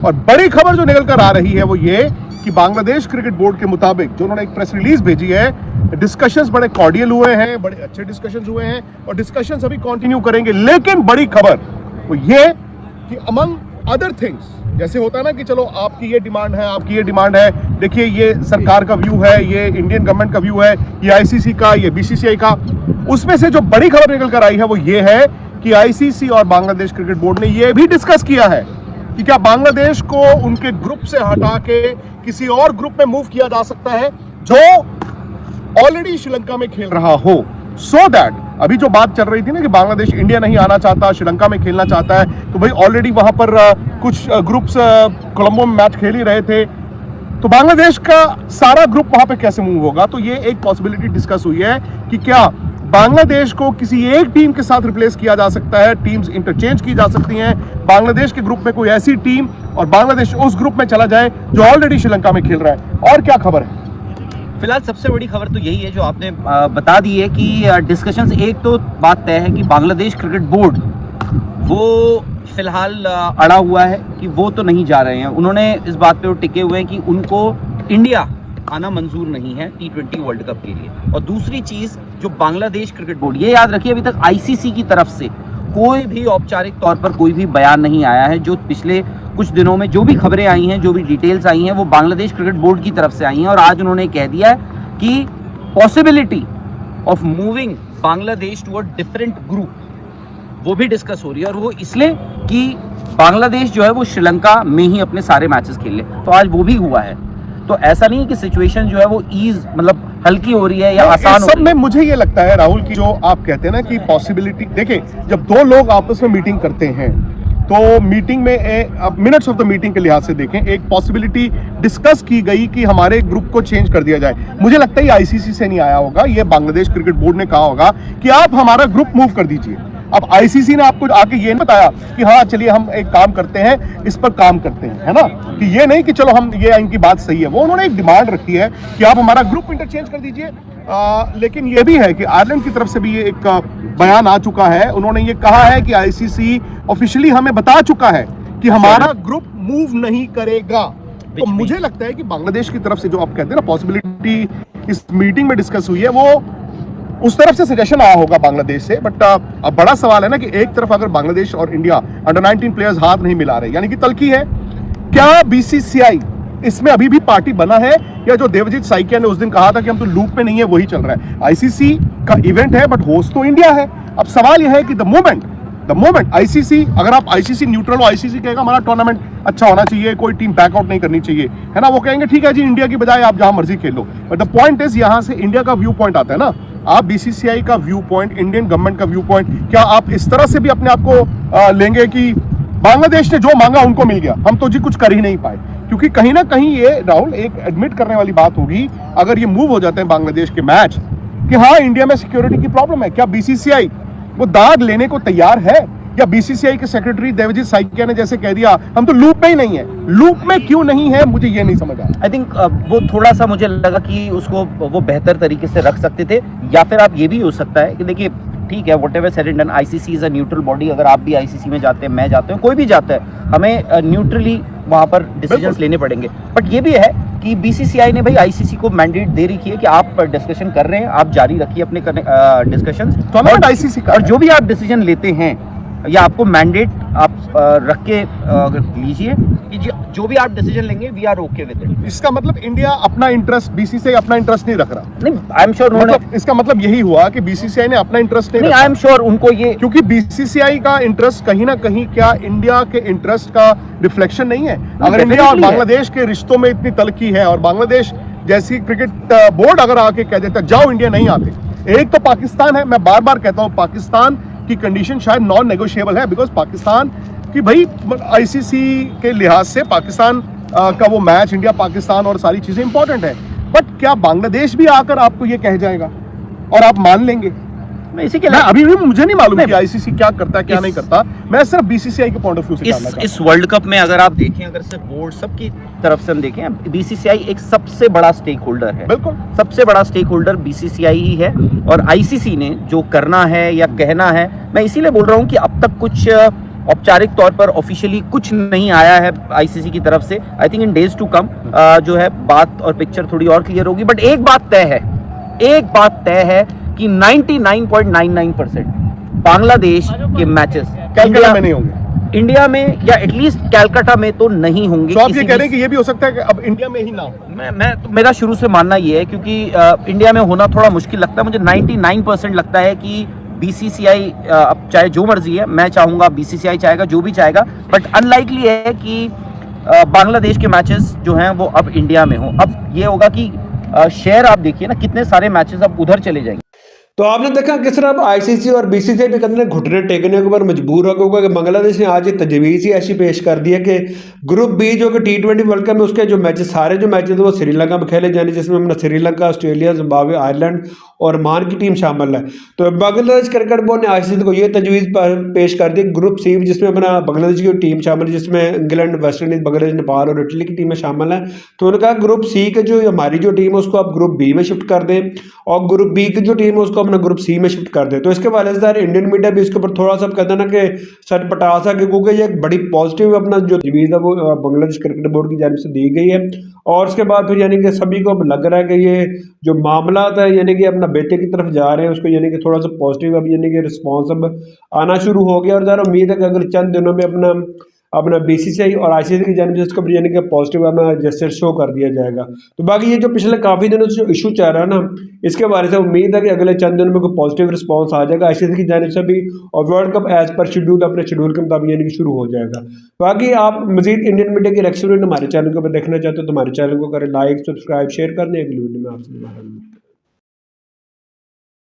और बड़ी खबर जो निकल कर आ रही है वो ये कि बांग्लादेश क्रिकेट बोर्ड के मुताबिक जो उन्होंने एक प्रेस रिलीज भेजी है, डिस्कशंस बड़े कॉर्डियल हुए हैं, बड़े अच्छे डिस्कशंस हुए हैं और डिस्कशंस अभी कंटिन्यू करेंगे। लेकिन बड़ी खबर वो ये कि अमंग अदर थिंग्स, जैसे होता है ना कि चलो आपकी ये डिमांड है, आपकी ये डिमांड है, देखिए ये सरकार का व्यू है, ये इंडियन गवर्नमेंट का व्यू है, ये आईसीसी का, ये बीसीसीआई का, उसमें से जो बड़ी खबर निकल कर आई है वो ये है कि आईसीसी और बांग्लादेश क्रिकेट बोर्ड ने ये भी डिस्कस किया है कि क्या बांग्लादेश को उनके ग्रुप से हटा के किसी और ग्रुप में मूव किया जा सकता है जो ऑलरेडी श्रीलंका में खेल रहा हो, सो दैट अभी जो बात चल रही थी ना कि बांग्लादेश इंडिया नहीं आना चाहता, श्रीलंका में खेलना चाहता है, तो भाई ऑलरेडी वहां पर कुछ ग्रुप्स कोलंबो में मैच खेल ही रहे थे, तो बांग्लादेश का सारा ग्रुप वहां पे कैसे मूव होगा। तो ये एक पॉसिबिलिटी डिस्कस हुई है कि क्या बांग्लादेश को किसी एक टीम के साथ रिप्लेस किया जा सकता है, टीम्स इंटरचेंज की जा सकती हैं, बांग्लादेश के ग्रुप में कोई ऐसी टीम और बांग्लादेश उस ग्रुप में चला जाए जो ऑलरेडी श्रीलंका में खेल रहा है। और क्या खबर है फिलहाल सबसे बड़ी खबर तो यही है जो आपने बता दी है कि डिस्कशंस, एक तो बात तय है कि बांग्लादेश क्रिकेट बोर्ड वो फिलहाल अड़ा हुआ है कि वो तो नहीं जा रहे हैं, उन्होंने इस बात पे टिके हुए हैं कि उनको इंडिया आना मंजूर नहीं है T20 वर्ल्ड कप के लिए। और दूसरी चीज जो बांग्लादेश क्रिकेट बोर्ड, ये याद रखिए अभी तक आईसीसी की तरफ से कोई भी औपचारिक तौर पर कोई भी बयान नहीं आया है। जो पिछले कुछ दिनों में जो भी खबरें आई हैं, जो भी डिटेल्स आई हैं, वो बांग्लादेश क्रिकेट बोर्ड की तरफ से आई हैं और आज उन्होंने कह दिया है कि possibility of moving Bangladesh to a different group वो भी डिस्कस हो रही है, और वो इसलिए कि बांग्लादेश जो है वो श्रीलंका में ही अपने सारे मैचेस खेल ले, तो आज वो भी हुआ है। तो ऐसा नहीं है कि सिचुएशन जो है वो ईज मतलब हल्की हो रही है या आसान हो रही है। सब में मुझे ये लगता है राहुल की जो आप कहते हैं ना कि पॉसिबिलिटी, देखिए जब दो लोग आपस में मीटिंग करते हैं तो मीटिंग में मिनट्स ऑफ द मीटिंग के लिहाज से देखें, एक पॉसिबिलिटी डिस्कस की गई कि हमारे ग्रुप को चेंज कर दिया जाए। मुझे लगता है ये आईसीसी से नहीं आया होगा, ये बांग्लादेश क्रिकेट बोर्ड ने कहा होगा कि आप हमारा ग्रुप मूव कर दीजिए। अब आईसीसी ने आपको आके ये नहीं बताया कि हाँ चलिए हम एक काम करते हैं, इस पर काम करते हैं, है ना, कि ये नहीं कि चलो हम, ये इनकी बात सही है, वो उन्होंने एक डिमांड रखी है कि आप हमारा ग्रुप इंटरचेंज कर दीजिए। लेकिन ये भी है कि आयरलैंड की तरफ से भी ये एक बयान आ चुका है, उन्होंने ये कहा है कि आईसीसी ऑफिशियली हमें बता चुका है कि हमारा ग्रुप मूव नहीं करेगा। तो मुझे लगता है कि बांग्लादेश की तरफ से जो आप कहते हैं ना पॉसिबिलिटी इस मीटिंग में डिस्कस हुई है, वो उस तरफ से सजेशन आया होगा बांग्लादेश से। बट अब बड़ा सवाल है ना कि एक तरफ अगर बांग्लादेश और इंडिया अंडर 19 प्लेयर्स हाथ नहीं मिला रहे, यानी कि तलखी है, क्या बीसीसीआई इसमें अभी भी पार्टी बना है, या जो देवजीत साइकिया ने उस दिन कहा था कि हम तो लूप में नहीं है वही चल रहा है। आईसीसी का इवेंट है बट होस्ट तो इंडिया है। अब सवाल यह है कि द मोमेंट आईसीसी, अगर आप आईसीसी न्यूट्रल हो, आईसीसी कहेगा हमारा टूर्नामेंट अच्छा होना चाहिए, कोई टीम बैकआउट नहीं करनी चाहिए, है ना, वो कहेंगे ठीक है जी इंडिया की बजाय आप जहां मर्जी खेल लो। बट द पॉइंट इज यहां से इंडिया का व्यू पॉइंट आता है ना, आप बीसीसीआई का व्यू पॉइंट, इंडियन गवर्नमेंट का व्यू पॉइंट, क्या आप इस तरह से भी अपने आप को लेंगे कि बांग्लादेश ने जो मांगा उनको मिल गया, हम तो जी कुछ कर ही नहीं पाए। क्योंकि कहीं ना कहीं ये राहुल एक एडमिट करने वाली बात होगी अगर ये मूव हो जाते हैं बांग्लादेश के मैच कि हाँ इंडिया में सिक्योरिटी की प्रॉब्लम है। क्या बीसीसीआई वो दाग लेने को तैयार है, या बीसीसीआई के सेक्रेटरी देवजीत साइकिया ने जैसे कह दिया हम तो लूप में ही नहीं है, लूप में क्यों नहीं है, मुझे ये नहीं समझ आया। आई थिंक वो थोड़ा सा मुझे लगा कि उसको वो बेहतर तरीके से रख सकते थे, या फिर आप ये भी हो सकता है कि देखिए ठीक है, what ever said and done, ICC is a neutral body, अगर आप भी आईसीसी में जाते हैं, मैं जाते हैं, कोई भी जाता है, हमें न्यूट्रली वहां पर डिसीजंस लेने पड़ेंगे। बट ये भी है कि बीसीसीआई ने भाई आईसीसी को मैंडेट दे रखी है कि आप डिस्कशन कर रहे हैं, आप जारी रखिए अपने डिस्कशंस, टूर्नामेंट आईसीसी का, और जो भी आप डिसीजन लेते हैं या आपको मैंडेट आप रख के लीजिए कि जो भी आप डिसीजन लेंगे we are okay with it. इसका मतलब इंडिया अपना इंटरेस्ट, बीसीसीआई अपना इंटरेस्ट नहीं रख रहा। नहीं, आई एम श्योर उन्होंने, इसका मतलब यही हुआ कि बीसीसीआई ने अपना इंटरेस्ट नहीं, आई एम श्योर उनको ये, क्योंकि बीसीसीआई का इंटरेस्ट कहीं ना कहीं क्या इंडिया के इंटरेस्ट का रिफ्लेक्शन नहीं है। अगर इंडिया और बांग्लादेश के रिश्तों में इतनी तलखी है और बांग्लादेश जैसी क्रिकेट बोर्ड अगर आके कह देता जाओ इंडिया नहीं आते, एक तो पाकिस्तान है, मैं बार बार कहता हूं पाकिस्तान की कंडीशन शायद नॉन नेगोशिएबल है, बिकॉज पाकिस्तान की भाई आईसीसी के लिहाज से पाकिस्तान का वो मैच इंडिया पाकिस्तान और सारी चीजें इंपॉर्टेंट है। बट क्या बांग्लादेश भी आकर आपको ये कह जाएगा और आप मान लेंगे? मैं इसी के अभी भी मुझे नहीं मालूम कि आईसीसी क्या करता है क्या नहीं करता, मैं सिर्फ बीसीसीआई के पॉइंट ऑफ व्यू से जानना चाहता हूं। इस वर्ल्ड कप में अगर आप देखें, अगर सिर्फ बोर्ड सबकी तरफ से हम देखें, बीसीसीआई एक सबसे बड़ा स्टेक होल्डर है, बिल्कुल सबसे बड़ा स्टेक होल्डर बीसीसीआई ही है। और आईसीसी ने जो करना है या कहना है, मैं इसीलिए बोल रहा हूं कि अब तक कुछ औपचारिक तौर पर ऑफिशियली कुछ नहीं आया है आईसीसी की तरफ से। I think in days to come जो है बात और पिक्चर थोड़ी और क्लियर होगी। बट एक बात तय है कि 99.99% बांग्लादेश के मैचेस कलकत्ता में नहीं होंगे, इंडिया में या एटलीस्ट कैलकाटा में तो नहीं होंगे। तो आप ये कह रहे हैं कि ये भी हो सकता है कि अब इंडिया में ही ना हो? मैं तो मेरा शुरू से मानना ये है, क्योंकि इंडिया में होना थोड़ा मुश्किल लगता है मुझे। 99% लगता है कि बीसीसीआई, अब चाहे जो मर्जी है, मैं चाहूंगा बीसीसीआई चाहेगा, जो भी चाहेगा, बट अनलाइकली है कि बांग्लादेश के मैचेस जो हैं वो अब इंडिया में हो। अब ये होगा कि शेयर आप देखिए ना, कितने सारे मैचेस अब उधर चले जाएंगे। तो आपने देखा किस तरह अब आईसीसी और बीसीसीआई भी कहते हैं घुटने टेकने के ऊपर मजबूर हो गया, कि बांग्लादेश ने आज एक तजवीज़ ही ऐसी पेश कर दी है कि ग्रुप बी जो कि T20 वर्ल्ड कप में उसके जो मैचेस, सारे जो मैचेस वो श्रीलंका में खेले जाने, जिसमें अपना श्रीलंका, ऑस्ट्रेलिया, जिम्बाब्वे, आयरलैंड और ओमान की टीम शामिल है। तो बांग्लादेश क्रिकेट बोर्ड ने आईसीसी को ये तजवीज़ पेश कर दी ग्रुप सी, जिसमें अपना बांग्लादेश की टीम शामिल है, जिसमें England, West Indies, Bangladesh, Nepal और इटली की टीमें शामिल हैं। तो उन्होंने कहा ग्रुप सी के जो हमारी जो टीम है उसको आप ग्रुप बी में शिफ्ट कर दें, और ग्रुप बी की जो टीम है उसको अपना ग्रुप सी में शिफ्ट कर दे। तो इसके वालेदार इंडियन मीडिया भी इसके ऊपर थोड़ा सा कहते हैं ना कि सटपटा सा, क्योंकि ये एक बड़ी पॉजिटिव अपना जो तजवीज़ है वो बांग्लादेश क्रिकेट बोर्ड की जानिब से दी गई है। और उसके बाद फिर यानी कि सभी को अब लग रहा है कि ये जो मामला है यानी कि अपना बेटे की तरफ जा रहे हैं, उसको यानी कि थोड़ा सा पॉजिटिव अब यानी कि रिस्पॉन्स अब आना शुरू हो गया। और ज़रा उम्मीद है कि अगर चंद दिनों में अपना बीसीसीआई और आईसीसी की जानिब से इसको यानी कि पॉजिटिव अपना जेस्चर शो कर दिया जाएगा। तो बाकी ये जो पिछले काफ़ी दिनों से जो इशू चल रहा है ना, इसके बारे में उम्मीद है कि अगले चंद दिनों में कोई पॉजिटिव रिस्पांस आ जाएगा आईसीसी की जानिब से भी, और world cup as per schedule अपने शेड्यूल के मुताबिक यानी कि शुरू हो जाएगा। बाकी आप मजीद इंडियन मीडिया की रिएक्शन हमारे चैनल के ऊपर देखना चाहते हो तो हमारे चैनल को करें लाइक, सब्सक्राइब, शेयर करने। अगली वीडियो में आपसे